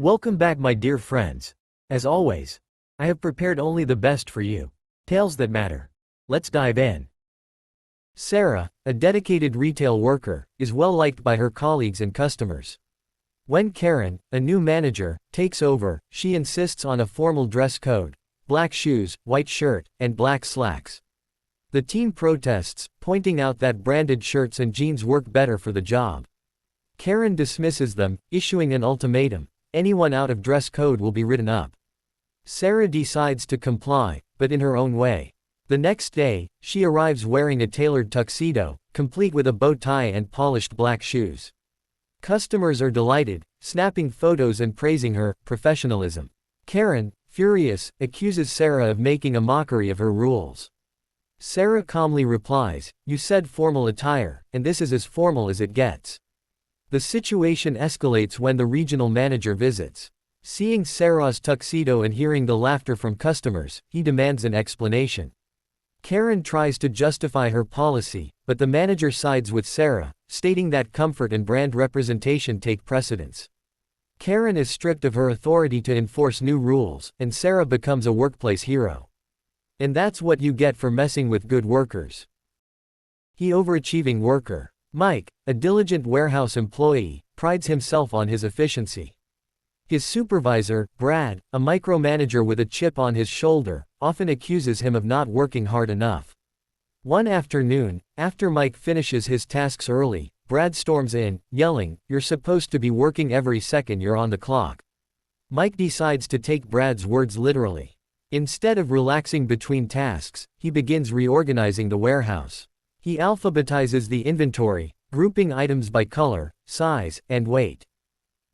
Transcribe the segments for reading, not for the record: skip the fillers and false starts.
Welcome back, my dear friends. As always, I have prepared only the best for you. Tales that matter. Let's dive in. Sarah, a dedicated retail worker, is well liked by her colleagues and customers. When Karen, a new manager, takes over, she insists on a formal dress code: black shoes, white shirt, and black slacks. The team protests, pointing out that branded shirts and jeans work better for the job. Karen dismisses them, issuing an ultimatum: anyone out of dress code will be written up. Sarah decides to comply, but in her own way. The next day, she arrives wearing a tailored tuxedo, complete with a bow tie and polished black shoes. Customers are delighted, snapping photos and praising her professionalism. Karen, furious, accuses Sarah of making a mockery of her rules. Sarah calmly replies, "You said formal attire, and this is as formal as it gets." The situation escalates when the regional manager visits. Seeing Sarah's tuxedo and hearing the laughter from customers, he demands an explanation. Karen tries to justify her policy, but the manager sides with Sarah, stating that comfort and brand representation take precedence. Karen is stripped of her authority to enforce new rules, and Sarah becomes a workplace hero. And that's what you get for messing with good workers. The overachieving worker. Mike, a diligent warehouse employee, prides himself on his efficiency. His supervisor, Brad, a micromanager with a chip on his shoulder, often accuses him of not working hard enough. One afternoon, after Mike finishes his tasks early, Brad storms in, yelling, "You're supposed to be working every second you're on the clock." Mike decides to take Brad's words literally. Instead of relaxing between tasks, he begins reorganizing the warehouse. He alphabetizes the inventory, grouping items by color, size, and weight.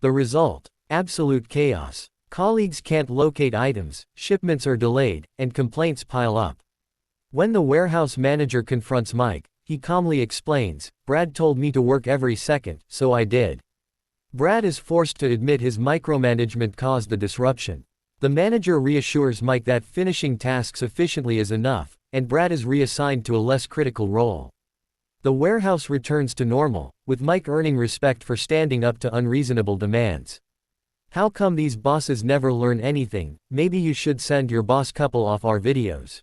The result: absolute chaos. Colleagues can't locate items, shipments are delayed, and complaints pile up. When the warehouse manager confronts Mike, he calmly explains, "Brad told me to work every second, so I did." Brad is forced to admit his micromanagement caused the disruption. The manager reassures Mike that finishing tasks efficiently is enough, and Brad is reassigned to a less critical role. The warehouse returns to normal, with Mike earning respect for standing up to unreasonable demands. How come these bosses never learn anything? Maybe you should send your boss couple off our videos.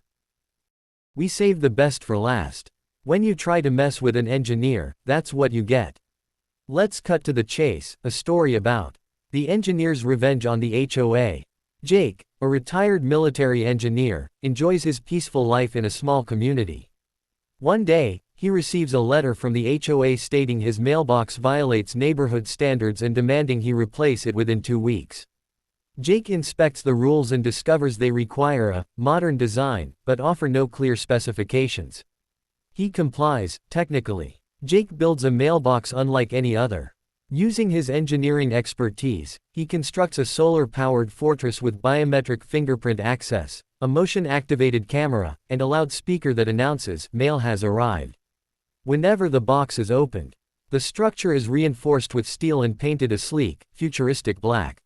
We save the best for last. When you try to mess with an engineer, that's what you get. Let's cut to the chase, a story about the engineer's revenge on the H.O.A. Jake, a retired military engineer, enjoys his peaceful life in a small community. One day, he receives a letter from the H.O.A. stating his mailbox violates neighborhood standards and demanding he replace it within 2 weeks. Jake inspects the rules and discovers they require a modern design, but offer no clear specifications. He complies, technically. Jake builds a mailbox unlike any other. Using his engineering expertise, he constructs a solar-powered fortress with biometric fingerprint access, a motion-activated camera, and a loudspeaker that announces, "Mail has arrived." Whenever the box is opened, the structure is reinforced with steel and painted a sleek, futuristic black.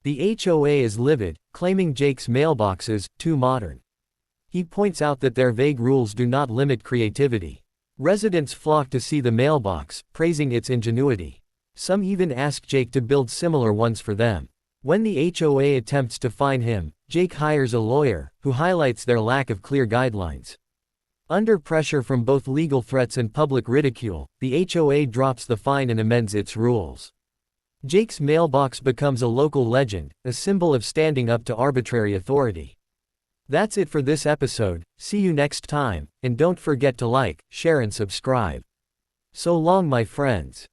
The H.O.A. is livid, claiming Jake's mailbox is too modern. He points out that their vague rules do not limit creativity. Residents flock to see the mailbox, praising its ingenuity. Some even ask Jake to build similar ones for them. When the H.O.A. attempts to fine him, Jake hires a lawyer, who highlights their lack of clear guidelines. Under pressure from both legal threats and public ridicule, the H.O.A. drops the fine and amends its rules. Jake's mailbox becomes a local legend, a symbol of standing up to arbitrary authority. That's it for this episode. See you next time, and don't forget to like, share and subscribe. So long, my friends.